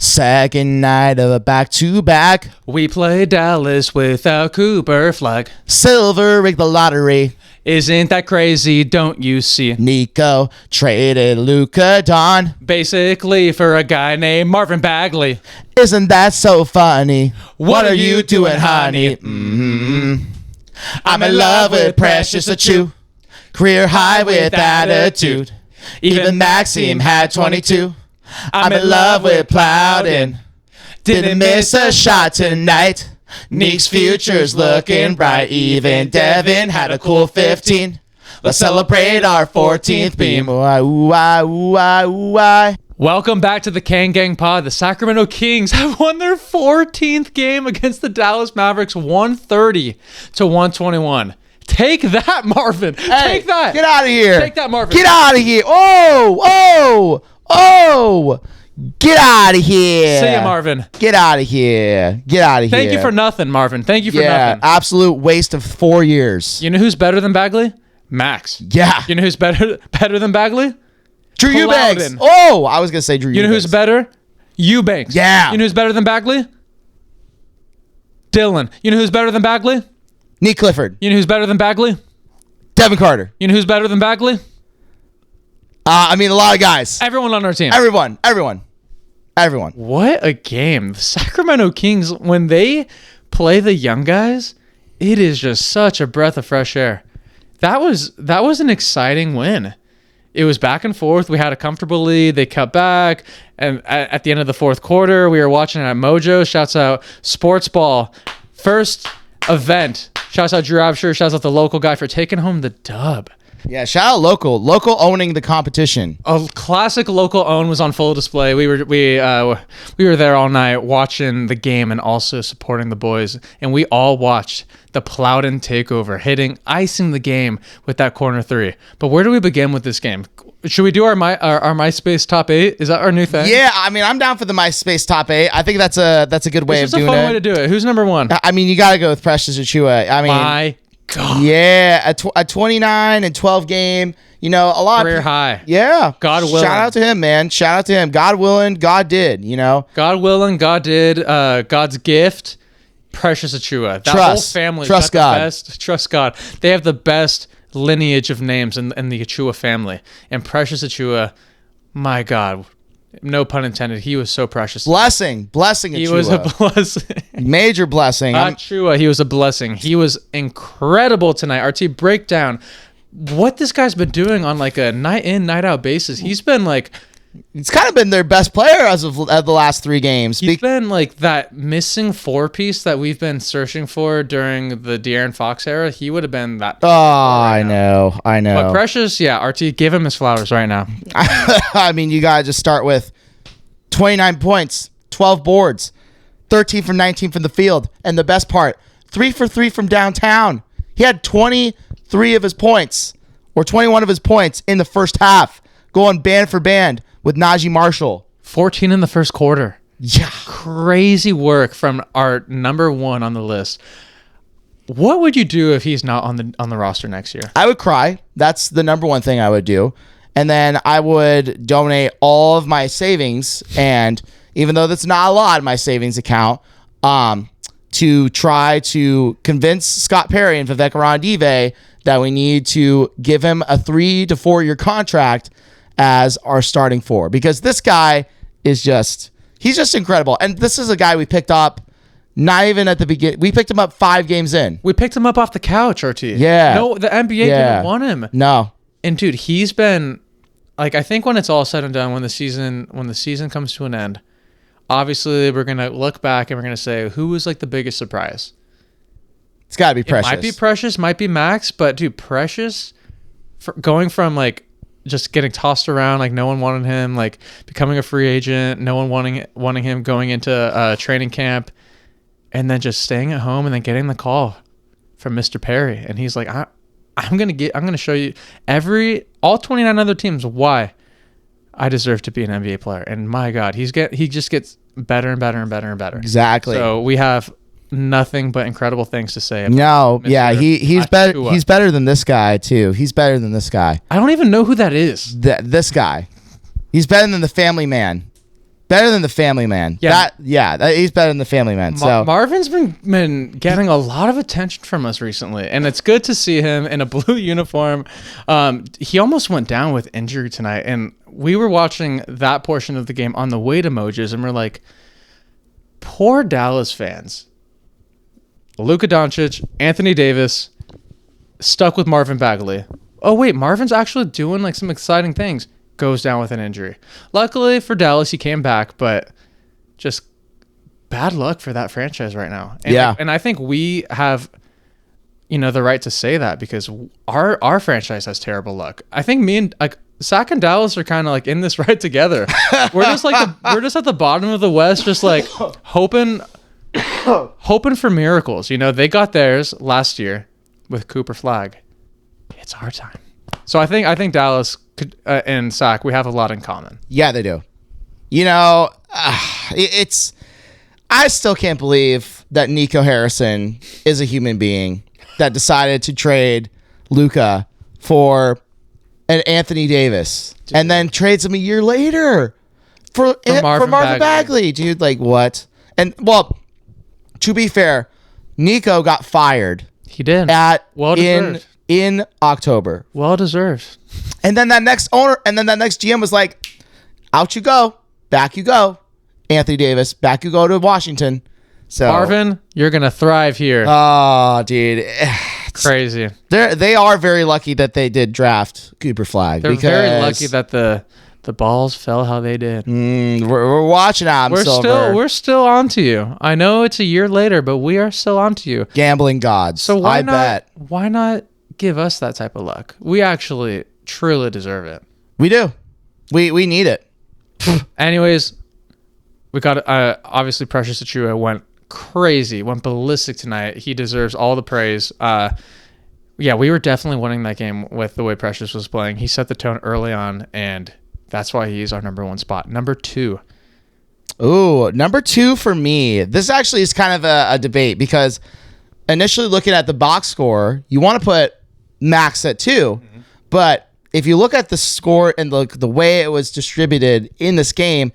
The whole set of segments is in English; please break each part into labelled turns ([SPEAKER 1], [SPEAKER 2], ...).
[SPEAKER 1] Second night of a back-to-back.
[SPEAKER 2] We play Dallas without Cooper Flag.
[SPEAKER 1] Silver rig the lottery.
[SPEAKER 2] Isn't that crazy? Don't you see?
[SPEAKER 1] Nico traded Luka Don.
[SPEAKER 2] Basically for a guy named Marvin Bagley.
[SPEAKER 1] Isn't that so funny?
[SPEAKER 2] What are you doing, honey?
[SPEAKER 1] I'm in love with Precious Achiuwa. Career high with attitude. Even Maxim had 22. I'm in love with Plouden. Didn't miss a shot tonight. Knicks future's looking bright. Even Devin had a cool 15. Let's celebrate our 14th beam.
[SPEAKER 2] Welcome back to the Kang Gang Pod. The Sacramento Kings have won their 14th game against the Dallas Mavericks, 130-121. Take that, Marvin.
[SPEAKER 1] Hey,
[SPEAKER 2] take that.
[SPEAKER 1] Get out of here.
[SPEAKER 2] Take that, Marvin.
[SPEAKER 1] Get out of here. Get out of here.
[SPEAKER 2] See ya, Marvin.
[SPEAKER 1] Get out of here.
[SPEAKER 2] Thank you for nothing, Marvin. Thank you for nothing.
[SPEAKER 1] Absolute waste of 4 years.
[SPEAKER 2] You know who's better than Bagley? Max.
[SPEAKER 1] Yeah.
[SPEAKER 2] You know who's better than Bagley?
[SPEAKER 1] Drew Eubanks.
[SPEAKER 2] Plouden.
[SPEAKER 1] Oh, I was going to say Drew Eubanks.
[SPEAKER 2] You know who's better? Eubanks.
[SPEAKER 1] Yeah.
[SPEAKER 2] You know who's better than Bagley? Dylan. You know who's better than Bagley?
[SPEAKER 1] Clifford.
[SPEAKER 2] You know who's better than Bagley?
[SPEAKER 1] Devin Carter.
[SPEAKER 2] You know who's better than Bagley?
[SPEAKER 1] A lot of guys.
[SPEAKER 2] Everyone on our team.
[SPEAKER 1] Everyone.
[SPEAKER 2] What a game. The Sacramento Kings, when they play the young guys, it is just such a breath of fresh air. That was an exciting win. It was back and forth. We had a comfortable lead. They cut back. And at the end of the fourth quarter, we were watching it at Mojo. Shouts out Sports Ball. First event. Shouts out Drew Absher. Shouts out the local guy for taking home the dub.
[SPEAKER 1] Yeah, shout out local. Local owning the competition.
[SPEAKER 2] A classic local own was on full display. We were there all night watching the game and also supporting the boys. And we all watched the Plouden takeover, icing the game with that corner three. But where do we begin with this game? Should we do our MySpace top 8? Is that our new thing?
[SPEAKER 1] Yeah, I'm down for the MySpace top 8. I think that's a good way of doing it.
[SPEAKER 2] It's a fun way to do it. Who's number 1?
[SPEAKER 1] You got to go with Precious Achiuwa.
[SPEAKER 2] My God.
[SPEAKER 1] Yeah, a 29 and 12 game. A lot
[SPEAKER 2] career high.
[SPEAKER 1] Yeah.
[SPEAKER 2] God willing.
[SPEAKER 1] Shout out to him, man. Shout out to him. God willing, God did.
[SPEAKER 2] God willing, God did. God's gift. Precious Achiuwa. That whole family.
[SPEAKER 1] Trust God.
[SPEAKER 2] Trust God. They have the best lineage of names in the Achiuwa family. And Precious Achiuwa, my God, no pun intended, he was so precious.
[SPEAKER 1] Blessing Achiuwa.
[SPEAKER 2] He was a blessing.
[SPEAKER 1] Major blessing.
[SPEAKER 2] Achiuwa, he was a blessing. He was incredible tonight. RT, breakdown what this guy's been doing on like a night in, night out basis. He's been like...
[SPEAKER 1] He's kind of been their best player as of the last 3 games.
[SPEAKER 2] He's been like that missing 4-piece that we've been searching for during the De'Aaron Fox era. He would have been that.
[SPEAKER 1] Oh, right I know.
[SPEAKER 2] But Precious, yeah, RT, give him his flowers right now.
[SPEAKER 1] You got to just start with 29 points, 12 boards, 13 from 19 from the field. And the best part, 3 for 3 from downtown. He had 23 of his points or 21 of his points in the first half, going band for band with Najee Marshall.
[SPEAKER 2] 14 in the first quarter.
[SPEAKER 1] Yeah.
[SPEAKER 2] Crazy work from our number 1 on the list. What would you do if he's not on the roster next year?
[SPEAKER 1] I would cry. That's the number 1 thing I would do. And then I would donate all of my savings, and even though that's not a lot in my savings account, to try to convince Scott Perry and Vivek Ranadive that we need to give him a 3 to 4 year contract as our starting 4, because this guy is he's just incredible. And this is a guy we picked up not even at the beginning. We picked him up 5 games in.
[SPEAKER 2] We picked him up off the couch, RT.
[SPEAKER 1] Yeah.
[SPEAKER 2] No, the NBA didn't want him.
[SPEAKER 1] No.
[SPEAKER 2] And dude, he's been like, I think when it's all said and done, when the season comes to an end, obviously we're going to look back and we're going to say, who was like the biggest surprise?
[SPEAKER 1] It's got to be Precious.
[SPEAKER 2] It might be Precious, might be Max, but dude, Precious, going from like just getting tossed around, like no one wanted him, like becoming a free agent, no one wanting him, going into training camp, and then just staying at home and then getting the call from Mr. Perry, and he's like, I'm gonna show you all 29 other teams why I deserve to be an NBA player. And my God, he just gets better and better and better and better.
[SPEAKER 1] Exactly.
[SPEAKER 2] So we have nothing but incredible things to say
[SPEAKER 1] about
[SPEAKER 2] Mr.
[SPEAKER 1] Yeah, he's better.
[SPEAKER 2] Achiuwa.
[SPEAKER 1] He's better than this guy too. He's better than this guy.
[SPEAKER 2] I don't even know who that is.
[SPEAKER 1] This guy. He's better than the family man. Better than the family man. He's better than the family man. So
[SPEAKER 2] Marvin's been getting a lot of attention from us recently, and it's good to see him in a blue uniform. He almost went down with injury tonight, and we were watching that portion of the game on the wait emojis, and we're like, poor Dallas fans. Luka Doncic, Anthony Davis, stuck with Marvin Bagley. Oh wait, Marvin's actually doing like some exciting things. Goes down with an injury. Luckily for Dallas, he came back, but just bad luck for that franchise right now. And I think we have, the right to say that because our franchise has terrible luck. I think me and Sac and Dallas are kind of like in this right together. We're just at the bottom of the West, just like hoping for miracles. They got theirs last year with Cooper Flag. It's our time. So I think Dallas and Sac, we have a lot in common.
[SPEAKER 1] Yeah, they do. I still can't believe that Nico Harrison is a human being that decided to trade Luka for an Anthony Davis. Dude. And then trades him a year later for Marvin Bagley. Dude, like what? And well, to be fair, Nico got fired.
[SPEAKER 2] He did.
[SPEAKER 1] In October.
[SPEAKER 2] Well deserved.
[SPEAKER 1] And then that next GM was like, out you go, back you go. Anthony Davis, back you go to Washington. So
[SPEAKER 2] Marvin, you're gonna thrive here.
[SPEAKER 1] Oh, dude.
[SPEAKER 2] Crazy.
[SPEAKER 1] They are very lucky that they did draft Cooper Flag.
[SPEAKER 2] They're very lucky that the balls fell how they did.
[SPEAKER 1] We're watching out.
[SPEAKER 2] We're still on to you. I know it's a year later, but we are still on to you.
[SPEAKER 1] Gambling gods.
[SPEAKER 2] So why not give us that type of luck? We actually truly deserve it.
[SPEAKER 1] We do. We need it.
[SPEAKER 2] Anyways, we got obviously Precious Achiuwa went crazy, went ballistic tonight. He deserves all the praise. We were definitely winning that game with the way Precious was playing. He set the tone early on, and that's why he's our number one spot. Number 2.
[SPEAKER 1] Ooh, number 2 for me. This actually is kind of a debate because initially looking at the box score, you want to put Max at 2, but if you look at the score and the way it was distributed in this game,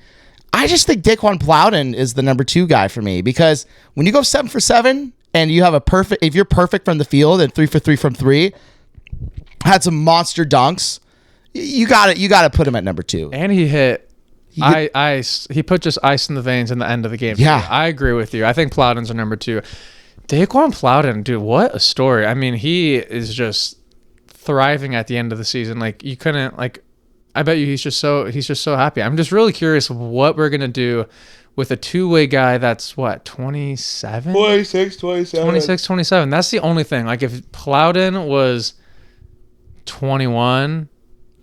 [SPEAKER 1] I just think Daquin Plouden is the number 2 guy for me because when you go 7 for 7 and you have if you're perfect from the field and 3 for 3 from 3, had some monster dunks, you got to put him at number 2.
[SPEAKER 2] And he hit ice. He put just ice in the veins in the end of the game.
[SPEAKER 1] Yeah,
[SPEAKER 2] I agree with you. I think Plowden's a number 2. Daquin Plouden, dude, what a story. I mean, he is just thriving at the end of the season. Like you couldn't I bet you he's just so happy. I'm just really curious what we're gonna do with a two-way guy that's what 27
[SPEAKER 1] 26 27
[SPEAKER 2] That's the only thing. Like if Plouden was 21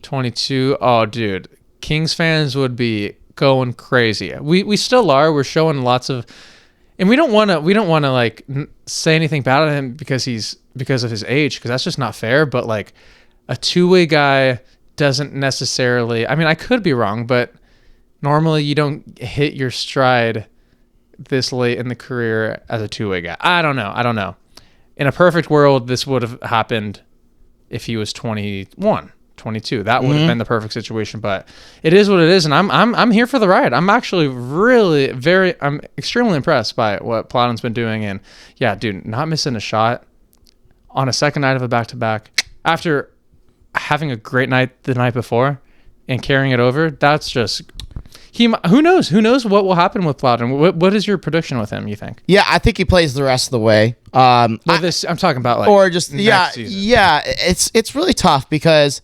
[SPEAKER 2] 22, oh dude, Kings fans would be going crazy. We still are. We're showing lots of, and we don't want to like say anything bad on him because of his age, because that's just not fair. But like a two-way guy doesn't necessarily, I mean, I could be wrong, but normally you don't hit your stride this late in the career as a two-way guy. I don't know. In a perfect world, this would have happened if he was 21, 22. That would have been the perfect situation, but it is what it is, and I'm here for the ride. I'm actually I'm extremely impressed by what Plouden's been doing, and yeah, dude, not missing a shot on a second night of a back-to-back after having a great night the night before and carrying it over. That's just who knows what will happen with Plouden. What is your prediction with him, you think?
[SPEAKER 1] Yeah, I think he plays the rest of the way.
[SPEAKER 2] I'm talking about like,
[SPEAKER 1] or just
[SPEAKER 2] next season.
[SPEAKER 1] Yeah, it's really tough because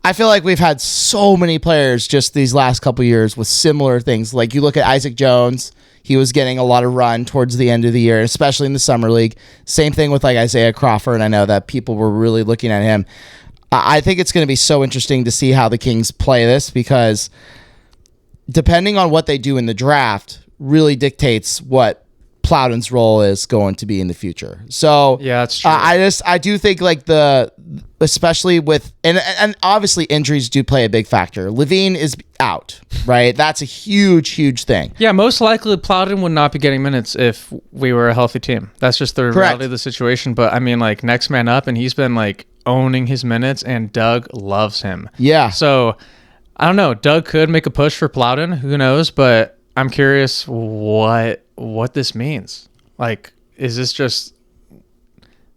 [SPEAKER 1] I feel like we've had so many players just these last couple years with similar things. Like you look at Isaac Jones, he was getting a lot of run towards the end of the year, especially in the summer league. Same thing with like Isaiah Crawford, and I know that people were really looking at him. I think it's going to be so interesting to see how the Kings play this, because depending on what they do in the draft really dictates what Plouden's role is going to be in the future. So
[SPEAKER 2] yeah, that's true.
[SPEAKER 1] I do think like especially with, and obviously injuries do play a big factor. Levine is out, right? That's a huge thing.
[SPEAKER 2] Yeah, most likely Plouden would not be getting minutes if we were a healthy team. That's just the reality of the situation. But I mean, like, next man up, and he's been like owning his minutes, and Doug loves him.
[SPEAKER 1] Yeah.
[SPEAKER 2] So I don't know. Doug could make a push for Plouden. Who knows? But I'm curious what this means. Like, is this just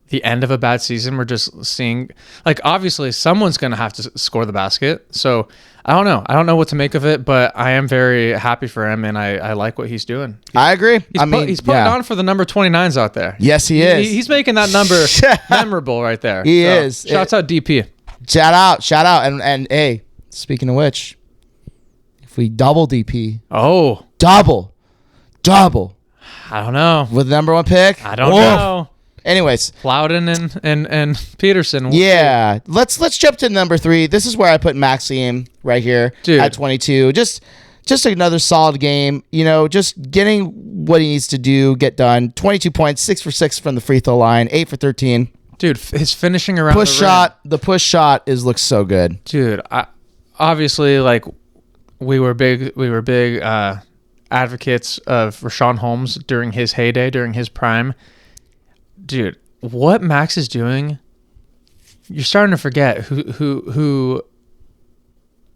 [SPEAKER 2] the end of a bad season? We're just seeing, like, obviously someone's going to have to score the basket. So I don't know. I don't know what to make of it, but I am very happy for him, and I like what he's doing.
[SPEAKER 1] I agree.
[SPEAKER 2] He's putting on for the number 29s out there.
[SPEAKER 1] Yes, he is.
[SPEAKER 2] He's making that number memorable right there.
[SPEAKER 1] He is.
[SPEAKER 2] Shouts out DP.
[SPEAKER 1] Shout out. And hey, speaking of which, if we double DP.
[SPEAKER 2] Oh.
[SPEAKER 1] Double.
[SPEAKER 2] I don't know.
[SPEAKER 1] With the number 1 pick?
[SPEAKER 2] I don't know.
[SPEAKER 1] Anyways,
[SPEAKER 2] Plouden and Peterson.
[SPEAKER 1] Yeah, let's jump to number 3. This is where I put Maxim right here.
[SPEAKER 2] Dude.
[SPEAKER 1] At 22. Just another solid game. Just getting what he needs to do, get done. 22 points, 6 for 6 from the free throw line, 8 for 13.
[SPEAKER 2] Dude, his finishing around
[SPEAKER 1] the push shot looks so good.
[SPEAKER 2] Dude, obviously, like, we were big advocates of Rashawn Holmes during his heyday, during his prime. Dude, what Max is doing, you're starting to forget who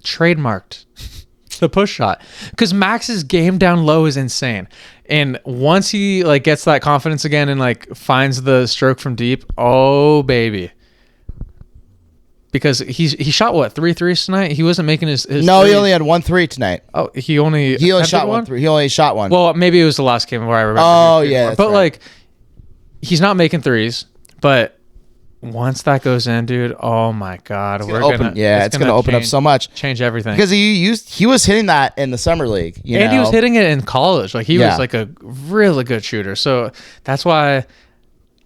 [SPEAKER 2] trademarked the push shot, because Max's game down low is insane, and once he like gets that confidence again and like finds the stroke from deep, oh baby. Because he shot what, 3 threes tonight? He wasn't making his
[SPEAKER 1] No,
[SPEAKER 2] threes.
[SPEAKER 1] he only had 1 3 tonight.
[SPEAKER 2] Oh, he only
[SPEAKER 1] shot 1 3. He only shot 1.
[SPEAKER 2] Well, maybe it was the last game where I remember.
[SPEAKER 1] Oh yeah,
[SPEAKER 2] but
[SPEAKER 1] right.
[SPEAKER 2] Like, he's not making threes. But once that goes in, dude, oh my God,
[SPEAKER 1] it's gonna open up so much,
[SPEAKER 2] change everything.
[SPEAKER 1] Because he was hitting that in the summer league,
[SPEAKER 2] he was hitting it in college. Like, he was like a really good shooter. So that's why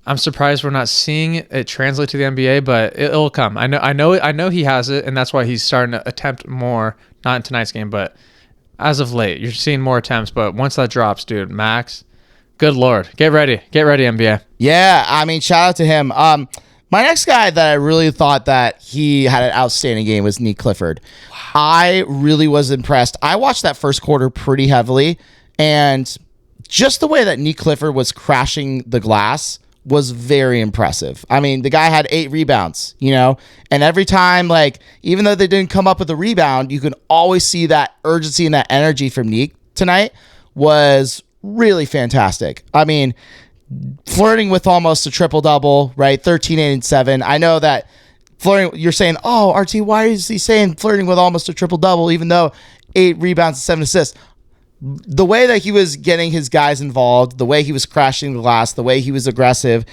[SPEAKER 2] I'm surprised we're not seeing it translate to the NBA, but it'll come. I know he has it, and that's why he's starting to attempt more. Not in tonight's game, but as of late, you're seeing more attempts. But once that drops, dude, Max, good Lord, get ready, NBA.
[SPEAKER 1] Yeah, I mean, shout out to him. My next guy that I really thought that he had an outstanding game was Clifford. Wow. I really was impressed. I watched that first quarter pretty heavily, and just the way that Clifford was crashing the glass was very impressive. I mean, the guy had 8 rebounds, and every time, like, even though they didn't come up with a rebound, you can always see that urgency and that energy from tonight was really fantastic. I mean, flirting with almost a triple-double, right? 13, 8, and 7. I know that flirting, you're saying, oh, RT, why is he saying flirting with almost a triple-double, even though 8 rebounds and 7 assists? The way that he was getting his guys involved, the way he was crashing the glass, the way he was aggressive,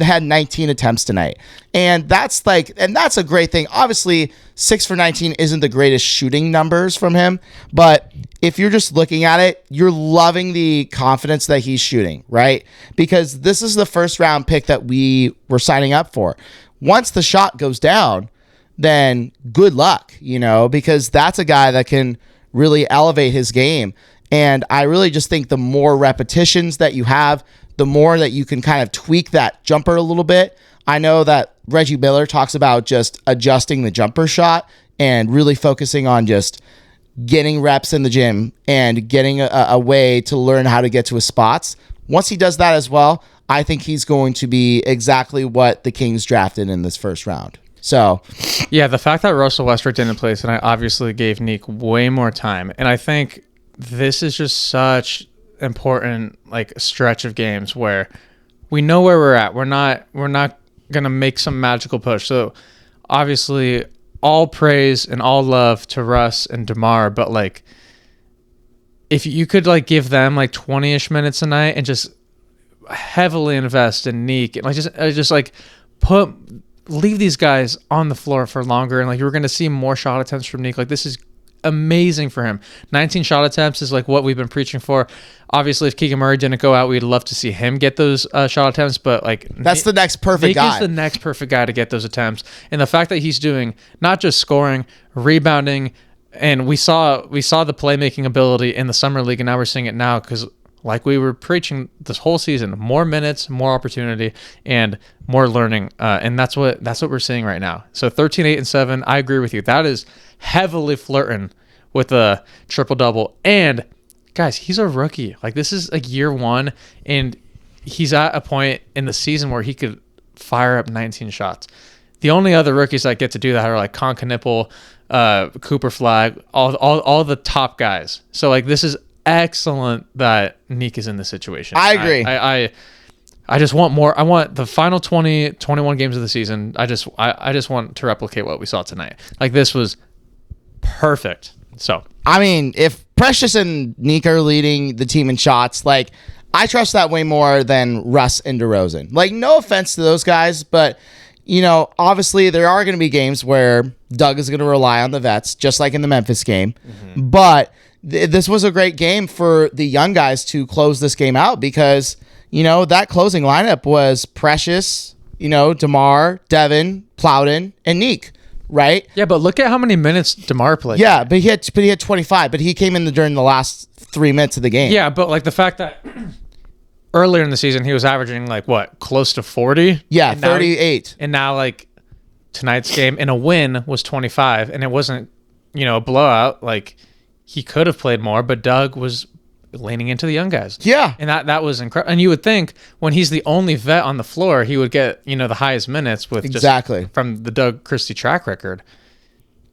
[SPEAKER 1] had 19 attempts tonight. And that's a great thing. Obviously, 6 for 19 isn't the greatest shooting numbers from him, but if you're just looking at it, you're loving the confidence that he's shooting, right? Because this is the first round pick that we were signing up for. Once the shot goes down, then good luck, because that's a guy that can really elevate his game. And I really just think the more repetitions that you have, the more that you can kind of tweak that jumper a little bit. I know that Reggie Miller talks about just adjusting the jumper shot and really focusing on just getting reps in the gym and getting a way to learn how to get to his spots. Once he does that as well, I think he's going to be exactly what the Kings drafted in this first round. So,
[SPEAKER 2] yeah, the fact that Russell Westbrook didn't play tonight obviously gave Nick way more time. And I think this is just such important stretch of games where we know where we're at. We're not gonna make some magical push. So obviously all praise and all love to Russ and DeMar, but if you could give them 20-ish minutes a night and just heavily invest in Neek and just leave these guys on the floor for longer, and you're gonna see more shot attempts from Neek. This is amazing for him. 19 shot attempts is what we've been preaching for. Obviously, if Keegan Murray didn't go out, we'd love to see him get those shot attempts, but
[SPEAKER 1] that's the next perfect guy.
[SPEAKER 2] He's the next perfect guy to get those attempts. And the fact that he's doing not just scoring, rebounding, and we saw the playmaking ability in the summer league, and now we're seeing it now because we were preaching this whole season, more minutes, more opportunity, and more learning. And that's what we're seeing right now. So 13, 8, and 7, I agree with you. That is heavily flirting with a triple-double. And, guys, he's a rookie. This is year 1, and he's at a point in the season where he could fire up 19 shots. The only other rookies that get to do that are Kang, Cooper Flag, all the top guys. So, this is excellent that Nick is in this situation.
[SPEAKER 1] I agree.
[SPEAKER 2] I just want more. I want the final 20, 21 games of the season. I just want to replicate what we saw tonight. Like, this was perfect. So,
[SPEAKER 1] I mean, if Precious and Nick are leading the team in shots, like, I trust that way more than Russ and DeRozan. Like, no offense to those guys, but, you know, obviously there are going to be games where Doug is going to rely on the vets, just like in the Memphis game. Mm-hmm. But this was a great game for the young guys to close this game out because, you know, that closing lineup was Precious, you know, DeMar, Devin, Plouden, and Nick, right?
[SPEAKER 2] Yeah, but look at how many minutes DeMar played.
[SPEAKER 1] Yeah, but he had 25, but he came in during the last 3 minutes of the game.
[SPEAKER 2] Yeah, but like the fact that earlier in the season he was averaging like what, close to 40?
[SPEAKER 1] Yeah,
[SPEAKER 2] and
[SPEAKER 1] 38.
[SPEAKER 2] And now like tonight's game in a win was 25, and it wasn't, you know, a blowout. Like, he could have played more, but Doug was leaning into the young guys.
[SPEAKER 1] Yeah.
[SPEAKER 2] And that was incredible. And you would think when he's the only vet on the floor, he would get, you know, the highest minutes with
[SPEAKER 1] exactly
[SPEAKER 2] just from the Doug Christie track record.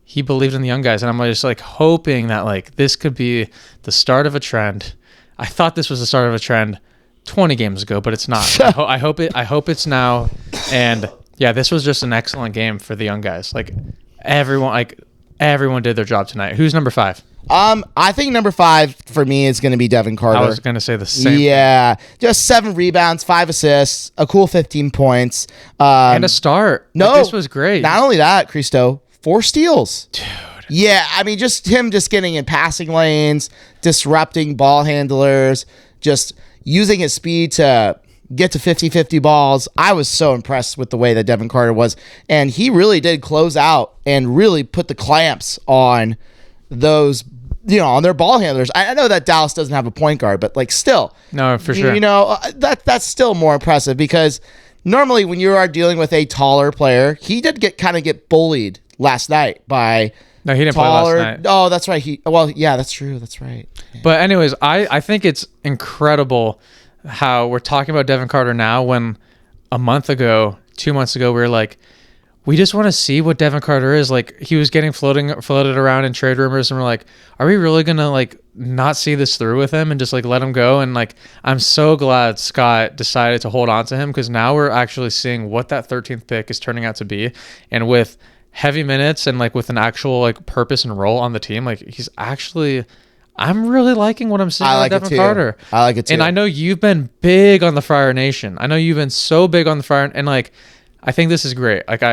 [SPEAKER 2] He believed in the young guys, and I'm just like hoping that like this could be the start of a trend. I thought this was the start of a trend 20 games ago, but it's not. I hope it's now. And yeah, this was just an excellent game for the young guys. Like everyone did their job tonight. Who's number 5?
[SPEAKER 1] I think number 5 for me is going to be Devin Carter.
[SPEAKER 2] I was going to say the same.
[SPEAKER 1] Yeah, just 7 rebounds, 5 assists, a cool 15 points,
[SPEAKER 2] and a start.
[SPEAKER 1] No,
[SPEAKER 2] like, this was great.
[SPEAKER 1] Not only that, Christo, 4 steals.
[SPEAKER 2] Dude.
[SPEAKER 1] Yeah, I mean, just him just getting in passing lanes, disrupting ball handlers, just using his speed to get to 50-50 balls. I was so impressed with the way that Devin Carter was, and he really did close out and really put the clamps on those, you know, on their ball handlers. I know that Dallas doesn't have a point guard, but like still,
[SPEAKER 2] no, for sure,
[SPEAKER 1] you know, that's still more impressive because normally when you are dealing with a taller player, he did get bullied last night by.
[SPEAKER 2] No, he didn't play last night.
[SPEAKER 1] Oh, that's right. Yeah, that's true. That's right. Yeah.
[SPEAKER 2] But anyways, I think it's incredible how we're talking about Devin Carter now when a month ago, 2 months ago, we were like, we just want to see what Devin Carter is. Like, he was getting floated around in trade rumors, and we're like, are we really going to like not see this through with him and just like let him go? And like, I'm so glad Scott decided to hold on to him because now we're actually seeing what that 13th pick is turning out to be. And with heavy minutes and like with an actual like purpose and role on the team, like he's actually, I'm really liking what I'm seeing with Devin Carter.
[SPEAKER 1] I like it too.
[SPEAKER 2] And I know you've been big on the Friar Nation. I know you've been so big on the Friar, and like I think this is great. Like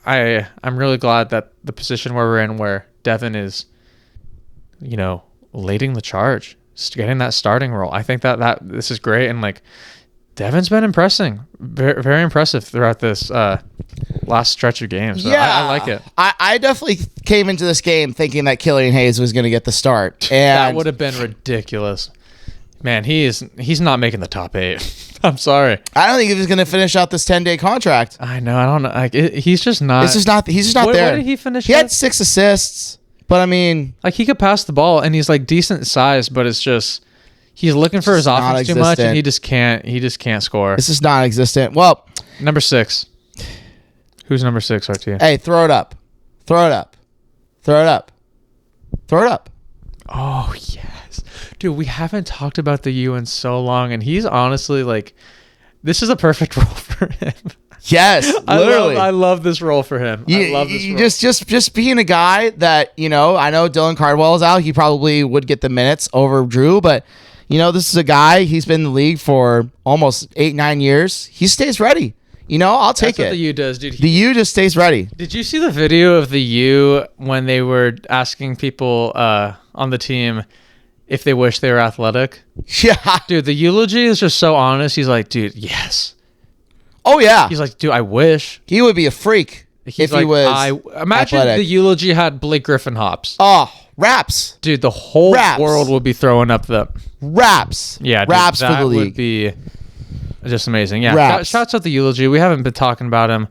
[SPEAKER 2] I'm really glad that the position where we're in, where Devin is, you know, leading the charge, getting that starting role. I think that this is great, and like Devin's been impressing, very, very impressive throughout this last stretch of games. So
[SPEAKER 1] yeah,
[SPEAKER 2] I like it.
[SPEAKER 1] I definitely came into this game thinking that Killian Hayes was going to get the start, and
[SPEAKER 2] that would have been ridiculous. Man, he's not making the top 8. I'm sorry.
[SPEAKER 1] I don't think he was going to finish out this 10-day contract.
[SPEAKER 2] I know. I don't know. Like he's just not.
[SPEAKER 1] He's just not there.
[SPEAKER 2] What did he finish?
[SPEAKER 1] He had 6 assists, but I mean,
[SPEAKER 2] like he could pass the ball, and he's like decent size, but it's just he's looking for his offense too much, and he just can't score.
[SPEAKER 1] This is non-existent. Well,
[SPEAKER 2] number 6. Who's number 6, RT?
[SPEAKER 1] Hey, throw it up. Throw it up. Throw it up. Throw it up.
[SPEAKER 2] Oh yes, dude. We haven't talked about the U in so long, and he's honestly like, this is a perfect role for him.
[SPEAKER 1] Yes, literally.
[SPEAKER 2] I love this role for him. I love this role.
[SPEAKER 1] Just being a guy that, you know, I know Dylan Cardwell is out. He probably would get the minutes over Drew, but you know, this is a guy, he's been in the league for almost 8-9 years. He stays ready. You know, I'll take it.
[SPEAKER 2] That's what the U does, dude.
[SPEAKER 1] The U just stays ready.
[SPEAKER 2] Did you see the video of the U when they were asking people on the team if they wish they were athletic?
[SPEAKER 1] Yeah.
[SPEAKER 2] Dude, the eulogy is just so honest. He's like, dude, yes.
[SPEAKER 1] Oh, yeah.
[SPEAKER 2] He's like, dude, I wish.
[SPEAKER 1] He would be a freak if he was
[SPEAKER 2] imagine
[SPEAKER 1] athletic.
[SPEAKER 2] The eulogy had Blake Griffin hops.
[SPEAKER 1] Oh, raps.
[SPEAKER 2] Dude, the whole world would be throwing up the
[SPEAKER 1] raps.
[SPEAKER 2] Yeah, dude,
[SPEAKER 1] raps for the league.
[SPEAKER 2] That would be just amazing. Yeah, shouts out the eulogy. We haven't been talking about him.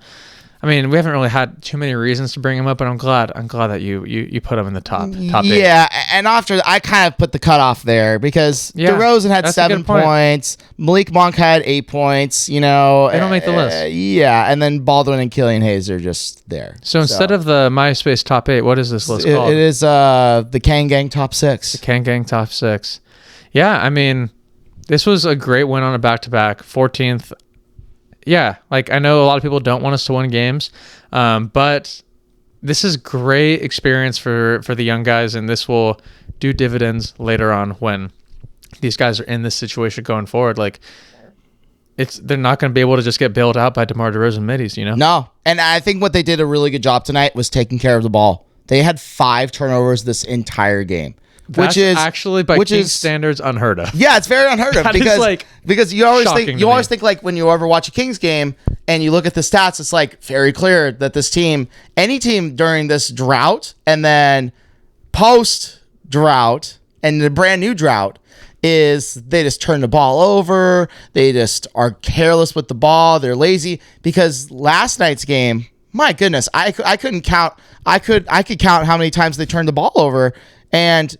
[SPEAKER 2] I mean, we haven't really had too many reasons to bring him up, but I'm glad that you put him in the top 8.
[SPEAKER 1] Yeah, and after I kind of put the cutoff there because DeRozan had 7 points, Malik Monk had 8 points. You know,
[SPEAKER 2] they don't make the list.
[SPEAKER 1] Yeah, and then Baldwin and Killian Hayes are just there.
[SPEAKER 2] So instead of the MySpace top 8, what is this list called?
[SPEAKER 1] It is the Kang Gang top 6.
[SPEAKER 2] The Kang Gang top 6. Yeah, I mean, this was a great win on a back-to-back, 14th. Yeah, like I know a lot of people don't want us to win games, but this is great experience for the young guys, and this will do dividends later on when these guys are in this situation going forward. Like, they're not going to be able to just get bailed out by DeMar DeRozan middies, you know?
[SPEAKER 1] No, and I think what they did a really good job tonight was taking care of the ball. They had 5 turnovers this entire game.
[SPEAKER 2] That's
[SPEAKER 1] which is
[SPEAKER 2] actually by Kings standards unheard of.
[SPEAKER 1] Yeah, it's very unheard of because you always think like when you ever watch a Kings game and you look at the stats, it's like very clear that this team, any team during this drought and then post drought and the brand new drought, is they just turn the ball over. They just are careless with the ball. They're lazy because last night's game, my goodness, I couldn't count. I could count how many times they turned the ball over, and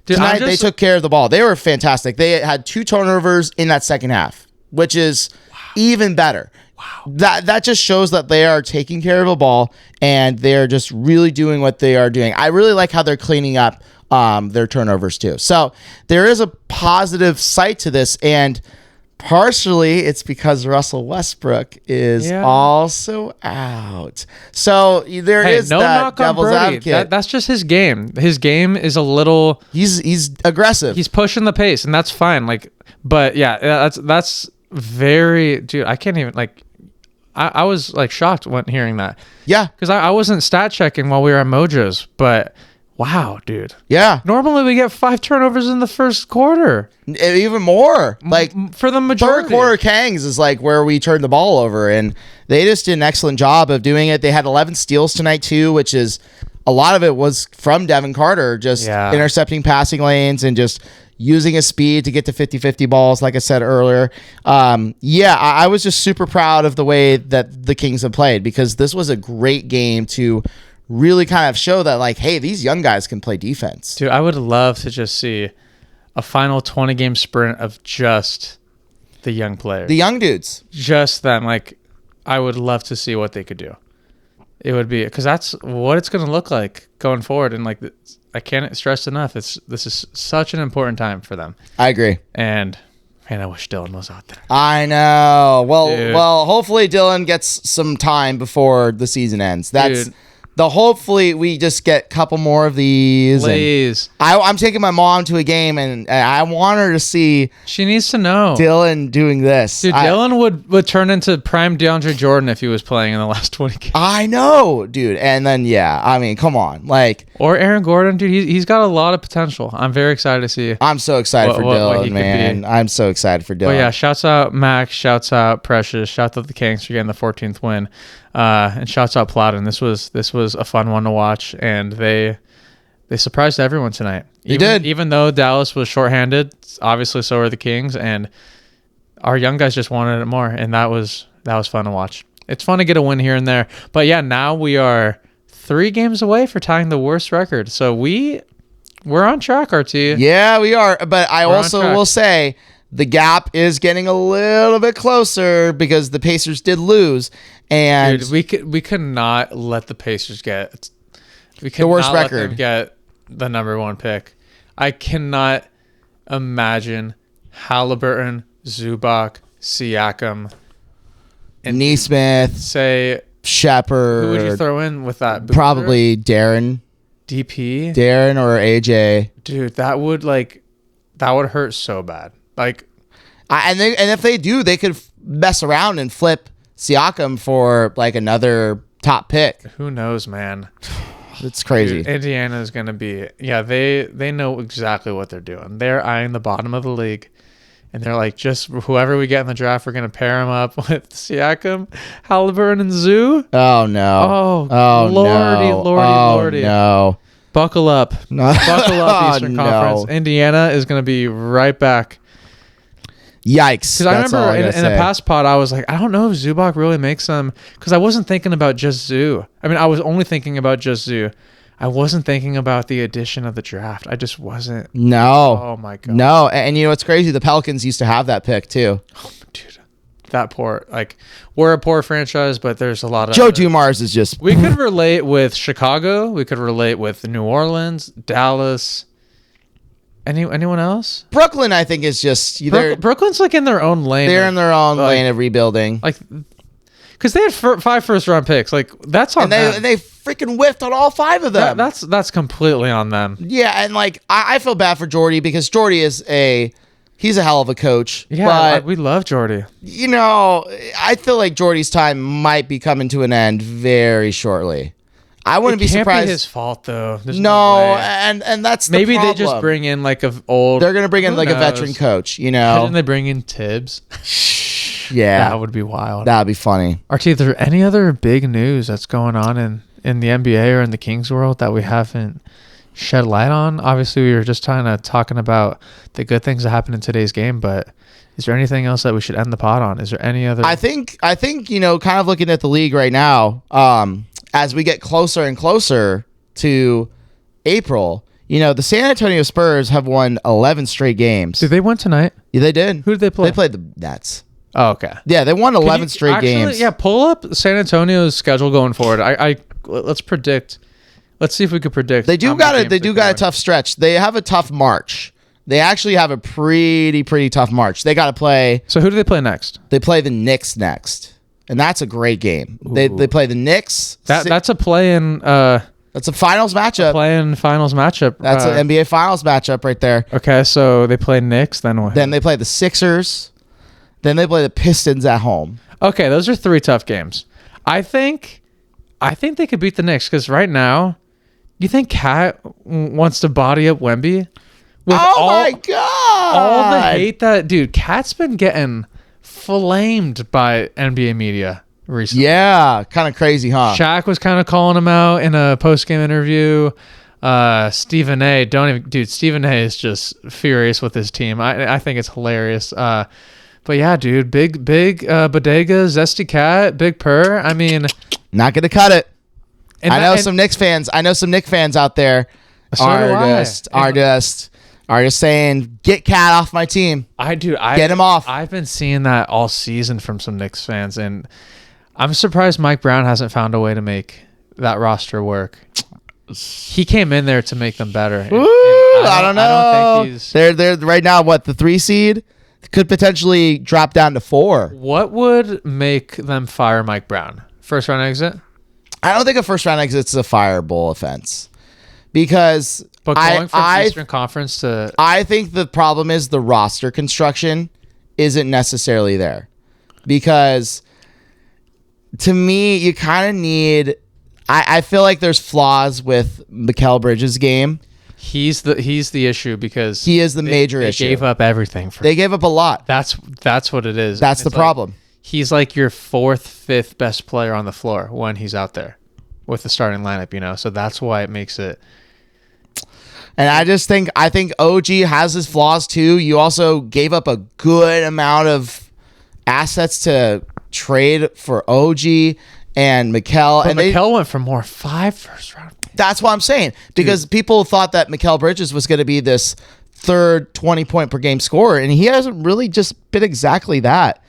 [SPEAKER 1] tonight they took care of the ball. They were fantastic. They had 2 turnovers in that second half, which is even better. Wow. That just shows that they are taking care of the ball and they're just really doing what they are doing. I really like how they're cleaning up their turnovers too. So there is a positive side to this, and partially it's because Russell Westbrook is also out. So there is
[SPEAKER 2] no
[SPEAKER 1] that
[SPEAKER 2] knock on
[SPEAKER 1] devil's
[SPEAKER 2] Brody.
[SPEAKER 1] advocate.
[SPEAKER 2] That's just his game. His game is a little.
[SPEAKER 1] He's aggressive.
[SPEAKER 2] He's pushing the pace, and that's fine. Like, but yeah, that's very, dude. I can't even like. I was like shocked when hearing that.
[SPEAKER 1] Yeah,
[SPEAKER 2] because I wasn't stat checking while we were at Mojo's, but. Wow, dude.
[SPEAKER 1] Yeah.
[SPEAKER 2] Normally we get 5 turnovers in the first quarter.
[SPEAKER 1] Even more. Like
[SPEAKER 2] for the majority.
[SPEAKER 1] Third quarter Kangs is like where we turned the ball over, and they just did an excellent job of doing it. They had 11 steals tonight too, which is a lot of it was from Devin Carter, just intercepting passing lanes and just using his speed to get to 50-50 balls, like I said earlier. I was just super proud of the way that the Kings have played, because this was a great game to really kind of show that, like, hey, these young guys can play defense.
[SPEAKER 2] Dude, I would love to just see a final 20-game sprint of just the young players.
[SPEAKER 1] The young dudes.
[SPEAKER 2] Just them. Like, I would love to see what they could do. It would be, because that's what it's going to look like going forward. And, like, I can't stress enough, this is such an important time for them.
[SPEAKER 1] I agree.
[SPEAKER 2] And, man, I wish Dylan was out there.
[SPEAKER 1] I know. Well, hopefully Dylan gets some time before the season ends. That's... Dude. Hopefully we just get a couple more of these.
[SPEAKER 2] Please.
[SPEAKER 1] I'm taking my mom to a game, and I want her to see.
[SPEAKER 2] She needs to know
[SPEAKER 1] Dylan doing this.
[SPEAKER 2] Dude, Dylan would turn into prime DeAndre Jordan if he was playing in the last 20 games.
[SPEAKER 1] I know, dude. And then I mean, come on, like,
[SPEAKER 2] or Aaron Gordon, dude. He's got a lot of potential. I'm very excited to see.
[SPEAKER 1] I'm so excited for Dylan, man. I'm so excited for Dylan.
[SPEAKER 2] Well, yeah, shouts out Max, shouts out Precious, shouts out the Kangs for getting the 14th win. And shouts out Plouden. This was a fun one to watch, and they surprised everyone tonight.
[SPEAKER 1] They did.
[SPEAKER 2] Even though Dallas was shorthanded, obviously so are the Kings, and our young guys just wanted it more, and that was fun to watch. It's fun to get a win here and there. But yeah, now we are 3 games away for tying the worst record. So we're on track, RT.
[SPEAKER 1] Yeah, we are. But I also will say the gap is getting a little bit closer because the Pacers did lose. And
[SPEAKER 2] dude, we could not let the Pacers get
[SPEAKER 1] the worst record.
[SPEAKER 2] Let them get the number 1 pick. I cannot imagine Halliburton, Zubac, Siakam,
[SPEAKER 1] and Neesmith,
[SPEAKER 2] say
[SPEAKER 1] Shepard.
[SPEAKER 2] Who would you throw in with that?
[SPEAKER 1] Probably Darren.
[SPEAKER 2] DP?
[SPEAKER 1] Darren or AJ.
[SPEAKER 2] Dude, that would hurt so bad. Like,
[SPEAKER 1] and if they do, they could mess around and flip Siakam for like another top pick.
[SPEAKER 2] Who knows, man?
[SPEAKER 1] It's crazy.
[SPEAKER 2] Dude, Indiana is going to be, they know exactly what they're doing. They're eyeing the bottom of the league, and they're like, just whoever we get in the draft, we're going to pair him up with Siakam, Halliburton, and Zoo.
[SPEAKER 1] Oh, no. Oh,
[SPEAKER 2] Lordy.
[SPEAKER 1] No.
[SPEAKER 2] Buckle up.
[SPEAKER 1] No.
[SPEAKER 2] Buckle up, Eastern Conference. Indiana is going to be right back.
[SPEAKER 1] Yikes.
[SPEAKER 2] Because I remember in the past pod, I was like, I don't know if Zubac really makes them. Because I wasn't thinking about just Zoo. I mean, I was only thinking about just Zoo. I wasn't thinking about the addition of the draft. I just wasn't.
[SPEAKER 1] No.
[SPEAKER 2] Oh, my God.
[SPEAKER 1] No. And you know what's crazy? The Pelicans used to have that pick, too.
[SPEAKER 2] Oh, dude. That poor. Like, we're a poor franchise, but there's a lot of.
[SPEAKER 1] Joe Dumars is just.
[SPEAKER 2] We could relate with Chicago. We could relate with New Orleans, Dallas. Anyone else?
[SPEAKER 1] Brooklyn, I think, is just
[SPEAKER 2] Brooklyn's like in their own lane.
[SPEAKER 1] They're in their own lane of rebuilding.
[SPEAKER 2] Like, because they had 5 first-round picks. Like, that's on them.
[SPEAKER 1] And they freaking whiffed on all 5 of them.
[SPEAKER 2] That's completely on them.
[SPEAKER 1] Yeah, and like I feel bad for Jordy because Jordy is he's a hell of a coach.
[SPEAKER 2] Yeah,
[SPEAKER 1] but,
[SPEAKER 2] we love Jordy.
[SPEAKER 1] You know, I feel like Jordy's time might be coming to an end very shortly. I wouldn't be surprised.
[SPEAKER 2] It can't be his fault though. There's
[SPEAKER 1] no
[SPEAKER 2] way.
[SPEAKER 1] and that's the
[SPEAKER 2] maybe
[SPEAKER 1] problem.
[SPEAKER 2] they just bring in like a old.
[SPEAKER 1] They're gonna bring in like a veteran coach. You know,
[SPEAKER 2] Imagine they bring in Tibbs.
[SPEAKER 1] Yeah,
[SPEAKER 2] that would be wild.
[SPEAKER 1] That'd be funny.
[SPEAKER 2] Archie, is there any other big news that's going on in the NBA or in the Kings world that we haven't shed light on? Obviously, we were just kind of talking about the good things that happened in today's game, but is there anything else that we should end the pod on? Is there any other?
[SPEAKER 1] I think you know, kind of looking at the league right now, as we get closer and closer to April, you know, the San Antonio Spurs have won 11 straight games.
[SPEAKER 2] Did they win tonight?
[SPEAKER 1] Yeah, they did.
[SPEAKER 2] Who did they play?
[SPEAKER 1] They played the Nets.
[SPEAKER 2] Oh, okay.
[SPEAKER 1] Yeah, they won 11 straight games.
[SPEAKER 2] Yeah, pull up San Antonio's schedule going forward. Let's predict. Let's see if we could predict.
[SPEAKER 1] They do got a tough stretch. They have a tough March. They actually have a pretty tough March. They got to play.
[SPEAKER 2] So who do they play next?
[SPEAKER 1] They play the Knicks next, and that's a great game. They play the Knicks.
[SPEAKER 2] That's a play-in.
[SPEAKER 1] That's a finals matchup.
[SPEAKER 2] Play-in finals matchup.
[SPEAKER 1] That's an NBA finals matchup right there.
[SPEAKER 2] Okay, so they play Knicks, then what?
[SPEAKER 1] Then they play the Sixers. Then they play the Pistons at home.
[SPEAKER 2] Okay, those are 3 tough games. I think they could beat the Knicks because right now, you think Cat wants to body up Wemby?
[SPEAKER 1] My God!
[SPEAKER 2] All the hate that Cat's been getting flamed by NBA media recently.
[SPEAKER 1] Yeah, kind of crazy, huh?
[SPEAKER 2] Shaq was kind of calling him out in a post-game interview. Stephen A. Stephen A. is just furious with his team. I think it's hilarious. But yeah, dude, big bodega, zesty cat, big purr. I mean,
[SPEAKER 1] not gonna cut it. I know some Knicks fans out there are just saying, get Cat off my team. Get him off.
[SPEAKER 2] I've been seeing that all season from some Knicks fans, and I'm surprised Mike Brown hasn't found a way to make that roster work. He came in there to make them better.
[SPEAKER 1] I don't know.
[SPEAKER 2] I don't think
[SPEAKER 1] they're right now. What, the 3 seed? Could potentially drop down to 4.
[SPEAKER 2] What would make them fire Mike Brown? First round exit?
[SPEAKER 1] I don't think a first round exit is a fireable offense because
[SPEAKER 2] going from Eastern Conference to
[SPEAKER 1] I think the problem is the roster construction isn't necessarily there because to me you kind of need. I feel like there's flaws with Mikal Bridges' game.
[SPEAKER 2] He's the issue because
[SPEAKER 1] he is the major issue.
[SPEAKER 2] They gave up everything for him.
[SPEAKER 1] They gave up a lot.
[SPEAKER 2] That's what it is.
[SPEAKER 1] That's the problem.
[SPEAKER 2] He's like your 4th, 5th best player on the floor when he's out there with the starting lineup, you know. So that's why it makes it.
[SPEAKER 1] And I think OG has his flaws too. You also gave up a good amount of assets to trade for OG and Mikal.
[SPEAKER 2] But Mikal went for more 5 first round.
[SPEAKER 1] That's what I'm saying. Because people thought that Mikal Bridges was going to be this third 20-point per game scorer, and he hasn't really just been exactly that.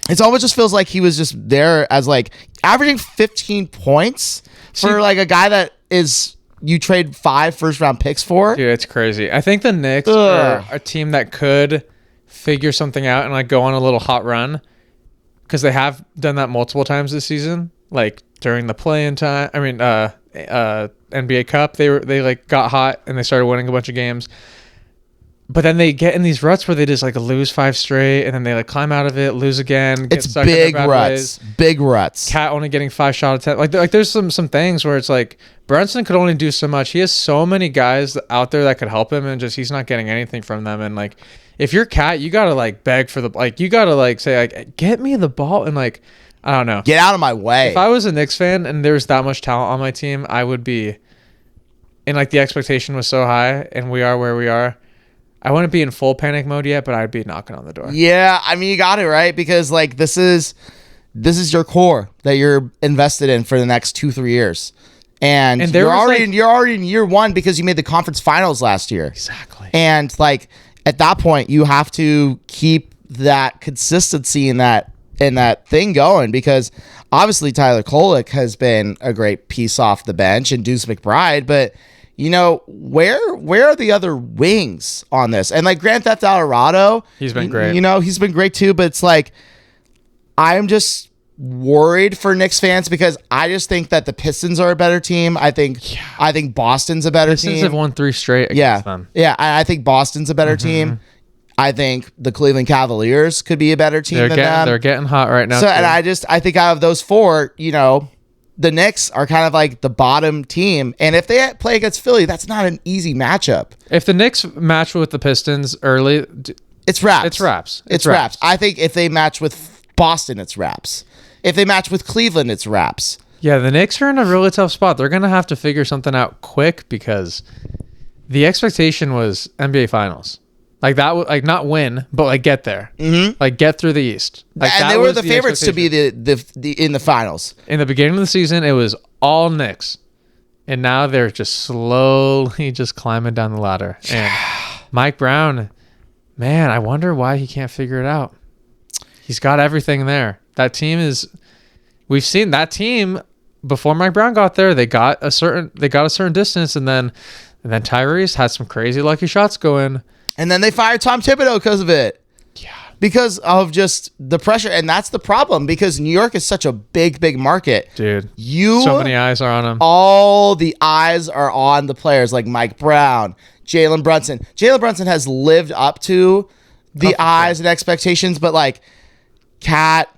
[SPEAKER 1] It almost just feels like he was just there as like averaging 15 points for like a guy that is you trade 5 first-round picks for.
[SPEAKER 2] Dude, it's crazy. I think the Knicks are a team that could figure something out and like go on a little hot run because they have done that multiple times this season. Like during the play-in time, NBA Cup, they like got hot and they started winning a bunch of games. But then they get in these ruts where they just like lose 5 straight and then they like climb out of it, lose again.
[SPEAKER 1] It's big ruts. Big ruts.
[SPEAKER 2] Cat only getting 5 shot attempts. Like there's some things where it's like Brunson could only do so much. He has so many guys out there that could help him and just he's not getting anything from them. And like if you're Cat, you gotta like beg for you gotta like say like get me the ball and like I don't know.
[SPEAKER 1] Get out of my way.
[SPEAKER 2] If I was a Knicks fan and there was that much talent on my team, I would be and like the expectation was so high and we are where we are. I wouldn't be in full panic mode yet, but I'd be knocking on the door.
[SPEAKER 1] Yeah, I mean you got it right because like this is your core that you're invested in for the next 2-3 years. And you're already in year 1 because you made the conference finals last year.
[SPEAKER 2] Exactly.
[SPEAKER 1] And like at that point you have to keep that consistency in that thing going because obviously Tyler Kolek has been a great piece off the bench and Deuce McBride, but where are the other wings on this? And like Grand Theft Auto,
[SPEAKER 2] He's been great.
[SPEAKER 1] He's been great too. But it's like I'm just worried for Knicks fans because I just think that the Pistons are a better team. I think Boston's a better
[SPEAKER 2] Pistons
[SPEAKER 1] team.
[SPEAKER 2] have won 3 straight against them.
[SPEAKER 1] Yeah, I think Boston's a better team. I think the Cleveland Cavaliers could be a better team than them.
[SPEAKER 2] They're getting hot right now.
[SPEAKER 1] So, and I think out of those 4, the Knicks are kind of like the bottom team. And if they play against Philly, that's not an easy matchup.
[SPEAKER 2] If the Knicks match with the Pistons early,
[SPEAKER 1] it's wraps.
[SPEAKER 2] It's wraps.
[SPEAKER 1] I think if they match with Boston, it's wraps. If they match with Cleveland, it's wraps.
[SPEAKER 2] Yeah, the Knicks are in a really tough spot. They're going to have to figure something out quick because the expectation was NBA Finals. Like that, like not win, but like get there, like get through the East. Like
[SPEAKER 1] and they were the favorites to be the in the finals.
[SPEAKER 2] In the beginning of the season, it was all Knicks, and now they're just slowly just climbing down the ladder. And Mike Brown, man, I wonder why he can't figure it out. He's got everything there. That team is. We've seen that team before Mike Brown got there. They got a certain distance, and then Tyrese had some crazy lucky shots go in.
[SPEAKER 1] And then they fired Tom Thibodeau because of it.
[SPEAKER 2] Yeah.
[SPEAKER 1] Because of just the pressure. And that's the problem because New York is such a big market.
[SPEAKER 2] Dude. So many eyes are on him.
[SPEAKER 1] All the eyes are on the players like Mike Brown, Jalen Brunson. Jalen Brunson has lived up to the eyes and expectations, but like Cat,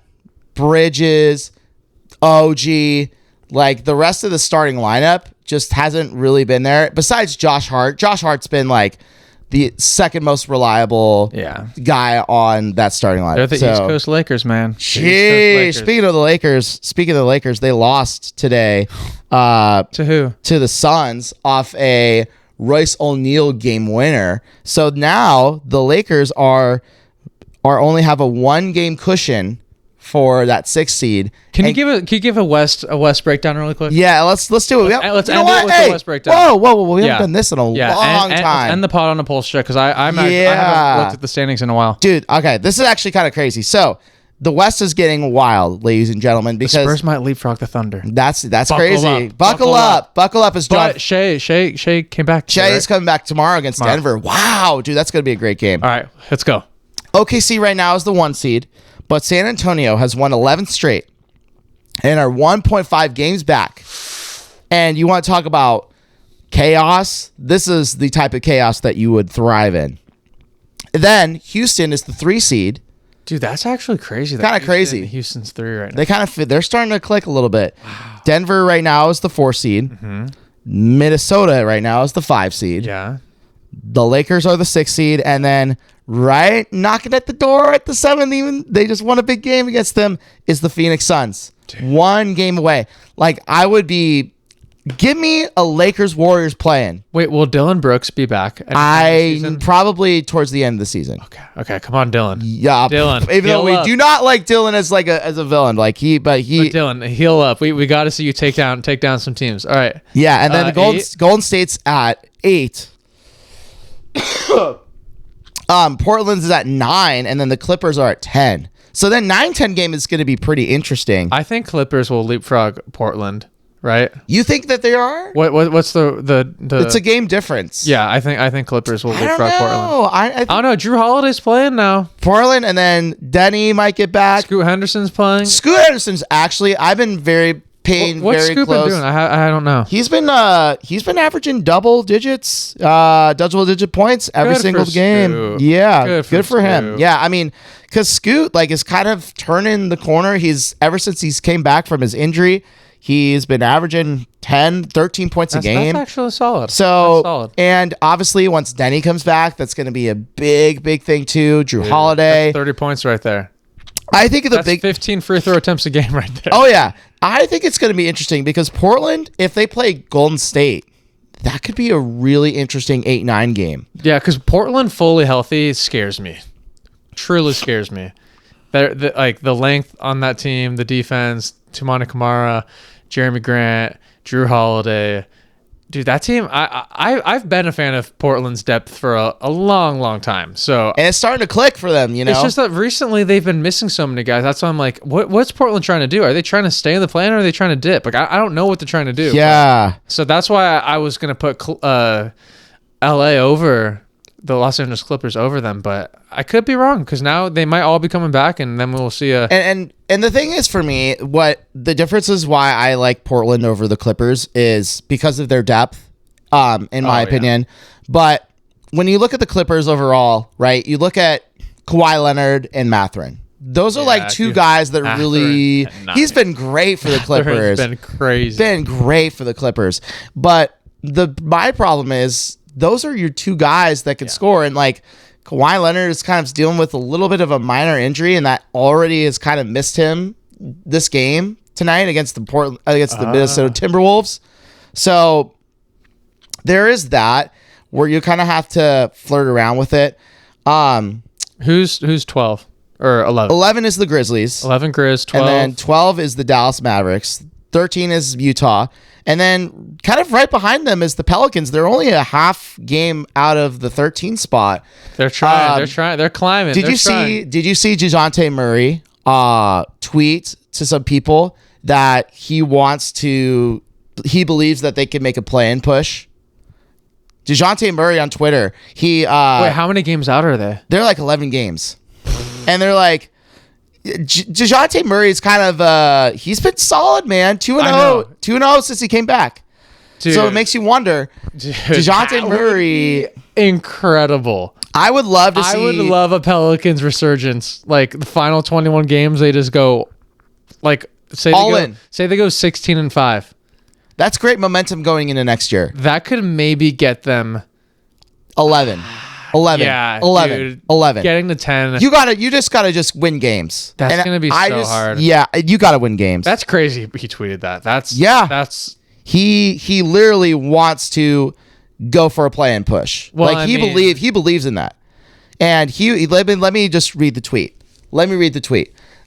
[SPEAKER 1] Bridges, OG, like the rest of the starting lineup just hasn't really been there. Besides Josh Hart. Josh Hart's been like the second most reliable guy on that starting lineup.
[SPEAKER 2] They're the East Coast Lakers, man.
[SPEAKER 1] Sheesh. Speaking of the Lakers, they lost today.
[SPEAKER 2] To who?
[SPEAKER 1] To the Suns off a Royce O'Neal game winner. So now the Lakers are only have a 1-game cushion for that 6th seed.
[SPEAKER 2] Can you give a West breakdown really quick?
[SPEAKER 1] Yeah, let's do it.
[SPEAKER 2] Let's end it with the West breakdown.
[SPEAKER 1] Whoa, we haven't done this in a long time.
[SPEAKER 2] Let's end the pod on a pulse check because I haven't looked at the standings in a while.
[SPEAKER 1] Dude, okay, this is actually kind of crazy. So the West is getting wild, ladies and gentlemen, because
[SPEAKER 2] the Spurs might leapfrog the Thunder.
[SPEAKER 1] That's crazy. Buckle up is John.
[SPEAKER 2] But Shea came back.
[SPEAKER 1] Shea is coming back tomorrow against Denver. Wow, dude, that's gonna be a great game.
[SPEAKER 2] All right, let's go.
[SPEAKER 1] OKC right now is the 1 seed. But San Antonio has won 11 straight and are 1.5 games back. And you want to talk about chaos? This is the type of chaos that you would thrive in. Then Houston is the 3 seed.
[SPEAKER 2] Dude, that's actually crazy.
[SPEAKER 1] Kind of crazy.
[SPEAKER 2] Houston's 3 right now.
[SPEAKER 1] They're starting to click a little bit. Wow. Denver right now is the 4 seed. Mm-hmm. Minnesota right now is the 5 seed.
[SPEAKER 2] Yeah.
[SPEAKER 1] The Lakers are the 6 seed, and then right knocking at the door at the 7th, even they just won a big game against them, is the Phoenix Suns. Dude. 1 game away. Like give me a Lakers Warriors playing.
[SPEAKER 2] Wait, will Dylan Brooks be back?
[SPEAKER 1] Probably towards the end of the season.
[SPEAKER 2] Okay, come on, Dylan.
[SPEAKER 1] Yeah,
[SPEAKER 2] Dylan.
[SPEAKER 1] Even though we do not like Dylan as a villain, but
[SPEAKER 2] Dylan, heal up. We got to see you take down some teams. All right.
[SPEAKER 1] Yeah, and then the Golden State's at 8. Portland's is at 9, and then the Clippers are at 10. So then 9-10 game is going to be pretty interesting.
[SPEAKER 2] I think Clippers will leapfrog Portland, right?
[SPEAKER 1] You think that they are?
[SPEAKER 2] What's the?
[SPEAKER 1] It's a game difference.
[SPEAKER 2] Yeah, I think Clippers will leapfrog Portland.
[SPEAKER 1] I
[SPEAKER 2] don't know. Drew Holiday's playing now.
[SPEAKER 1] Portland, and then Denny might get back.
[SPEAKER 2] Scoot Henderson's playing.
[SPEAKER 1] Scoot Henderson's actually. I've been paying
[SPEAKER 2] what's
[SPEAKER 1] very
[SPEAKER 2] Scoot
[SPEAKER 1] close.
[SPEAKER 2] been doing? I don't know.
[SPEAKER 1] He's been averaging double digit points every single game.
[SPEAKER 2] Scoot.
[SPEAKER 1] Yeah, good for him.
[SPEAKER 2] Scoot.
[SPEAKER 1] Yeah, I mean, because Scoot is kind of turning the corner. Ever since he's came back from his injury, he's been averaging 10, 13 points a game.
[SPEAKER 2] That's actually solid.
[SPEAKER 1] So, and obviously once Denny comes back, that's going to be a big thing too. Drew Holiday,
[SPEAKER 2] 30 points right there.
[SPEAKER 1] I think
[SPEAKER 2] that's 15 free throw attempts a game right there.
[SPEAKER 1] Oh yeah, I think it's going to be interesting because Portland, if they play Golden State, that could be a really interesting 8-9 game.
[SPEAKER 2] Yeah, because Portland fully healthy scares me. Truly scares me. The length on that team, the defense, Tumani Kamara, Jeremy Grant, Drew Holiday. Dude, that team, I've been a fan of Portland's depth for a long, long time. So
[SPEAKER 1] And it's starting to click for them, you know?
[SPEAKER 2] it's just that recently they've been missing so many guys. That's why I'm like, what's Portland trying to do? Are they trying to stay in the plan or are they trying to dip? Like, I don't know what they're trying to do.
[SPEAKER 1] Yeah.
[SPEAKER 2] So that's why I was going to put LA over the Los Angeles Clippers over them, but I could be wrong because now they might all be coming back and then we'll see
[SPEAKER 1] And the thing is, for me, what the difference is why I like Portland over the Clippers is because of their depth, in my opinion. But when you look at the Clippers overall, right, you look at Kawhi Leonard and Mathurin. Those are like two guys that really... He's been great for the Clippers.
[SPEAKER 2] Been crazy.
[SPEAKER 1] Been great for the Clippers. But my problem is those are your two guys that can score. And like Kawhi Leonard is kind of dealing with a little bit of a minor injury, and that already has kind of missed him this game tonight against the Minnesota Timberwolves. So there is that where you kind of have to flirt around with it.
[SPEAKER 2] Who's 12 or 11?
[SPEAKER 1] 11 is the Grizzlies.
[SPEAKER 2] 11 Grizz, 12.
[SPEAKER 1] And then 12 is the Dallas Mavericks. 13 is Utah. And then kind of right behind them is the Pelicans. They're only a half game out of the 13 spot.
[SPEAKER 2] They're trying. They're climbing.
[SPEAKER 1] Did you see DeJounte Murray tweet to some people that he believes that they can make a play-in push? DeJounte Murray on Twitter. Wait,
[SPEAKER 2] how many games out are they?
[SPEAKER 1] They're like 11 games. And they're like, DeJounte Murray is kind of he's been solid, man. 2-0. 2-0 since he came back. Dude, so it makes you wonder. DeJounte Murray,
[SPEAKER 2] incredible.
[SPEAKER 1] I would love to see.
[SPEAKER 2] I would love a Pelicans resurgence. Like the final 21 games, they just go like say they go 16-5.
[SPEAKER 1] That's great momentum going into next year.
[SPEAKER 2] That could maybe get them
[SPEAKER 1] 11. 11.
[SPEAKER 2] Yeah,
[SPEAKER 1] 11.
[SPEAKER 2] Dude,
[SPEAKER 1] 11.
[SPEAKER 2] Getting to 10.
[SPEAKER 1] You just gotta win games.
[SPEAKER 2] That's gonna be hard.
[SPEAKER 1] Yeah, you gotta win games.
[SPEAKER 2] That's crazy. He tweeted that. That's
[SPEAKER 1] he literally wants to go for a play and push.
[SPEAKER 2] Well,
[SPEAKER 1] like he believes in that. And let me just read the tweet.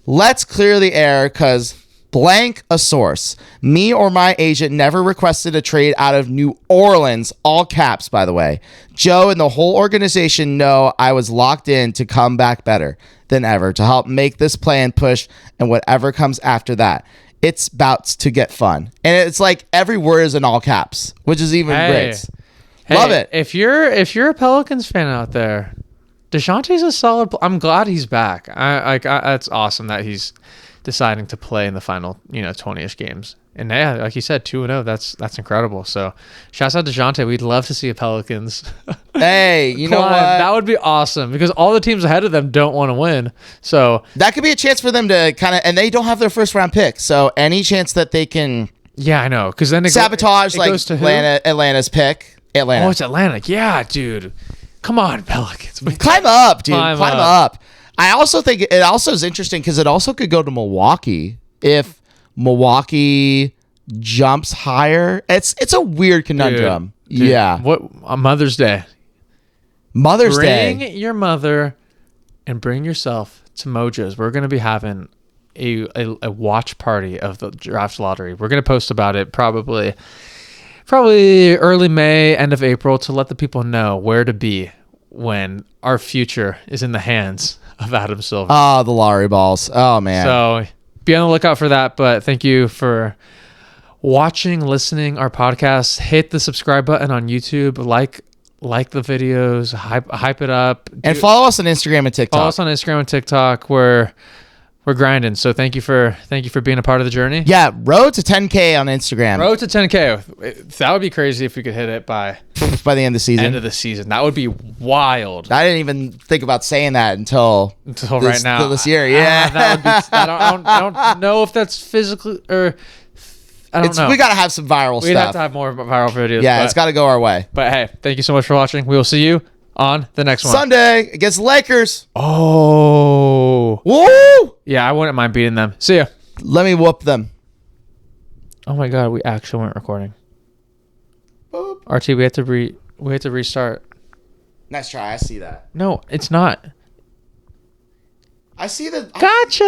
[SPEAKER 1] Let's clear the air because blank a source. Me or my agent never requested a trade out of New Orleans, all caps, by the way. Joe and the whole organization know I was locked in to come back better than ever to help make this play and push and whatever comes after that. It's about to get fun. And it's like every word is in all caps, which is even great. Love it.
[SPEAKER 2] If you're a Pelicans fan out there, DeJounte's a solid. I'm glad he's back. That's awesome that he's deciding to play in the final 20ish games. And yeah, like you said, 2-0. That's incredible. So shouts out to DeJounte. We'd love to see a Pelicans.
[SPEAKER 1] Hey, you know what?
[SPEAKER 2] That would be awesome because all the teams ahead of them don't want to win. So
[SPEAKER 1] that could be a chance for them to kind of, and they don't have their first round pick. So any chance that they can,
[SPEAKER 2] yeah, I know, because then
[SPEAKER 1] sabotage
[SPEAKER 2] it goes to
[SPEAKER 1] Atlanta's pick. Atlanta.
[SPEAKER 2] Oh, it's Atlanta. Yeah, dude. Come on, Pelicans.
[SPEAKER 1] Climb up, dude. Climb up. I also think it also is interesting because it also could go to Milwaukee if Milwaukee jumps higher. It's a weird conundrum.
[SPEAKER 2] Dude,
[SPEAKER 1] yeah.
[SPEAKER 2] What Mother's Day? Bring your mother and bring yourself to Mojo's. We're going to be having a watch party of the draft lottery. We're going to post about it probably early May, end of April to let the people know where to be when our future is in the hands of Adam Silver.
[SPEAKER 1] Oh, the lottery balls. Oh, man.
[SPEAKER 2] So be on the lookout for that. But thank you for watching, listening our podcast. Hit the subscribe button on YouTube. Like the videos. Hype it up.
[SPEAKER 1] And follow us on Instagram and TikTok.
[SPEAKER 2] Follow us on Instagram and TikTok. We're grinding. So thank you for being a part of the journey.
[SPEAKER 1] Yeah, road to 10K on Instagram.
[SPEAKER 2] Road to 10K. That would be crazy if we could hit it by
[SPEAKER 1] the end of the season.
[SPEAKER 2] That would be wild.
[SPEAKER 1] I didn't even think about saying that until
[SPEAKER 2] right now.
[SPEAKER 1] This year. Yeah.
[SPEAKER 2] That would be, I don't know if that's physically or I don't know.
[SPEAKER 1] We got to have some viral stuff.
[SPEAKER 2] We'd have to have more viral videos.
[SPEAKER 1] Yeah, it's got to go our way.
[SPEAKER 2] But hey, thank you so much for watching. We will see you on the next one.
[SPEAKER 1] Sunday against the Lakers.
[SPEAKER 2] Oh.
[SPEAKER 1] Woo!
[SPEAKER 2] Yeah, I wouldn't mind beating them. See ya.
[SPEAKER 1] Let me whoop them.
[SPEAKER 2] Oh my God, we actually weren't recording.
[SPEAKER 1] Boop.
[SPEAKER 2] RT, we have to restart.
[SPEAKER 1] Nice try. I see that.
[SPEAKER 2] No, it's not.
[SPEAKER 1] I see the.
[SPEAKER 2] Gotcha.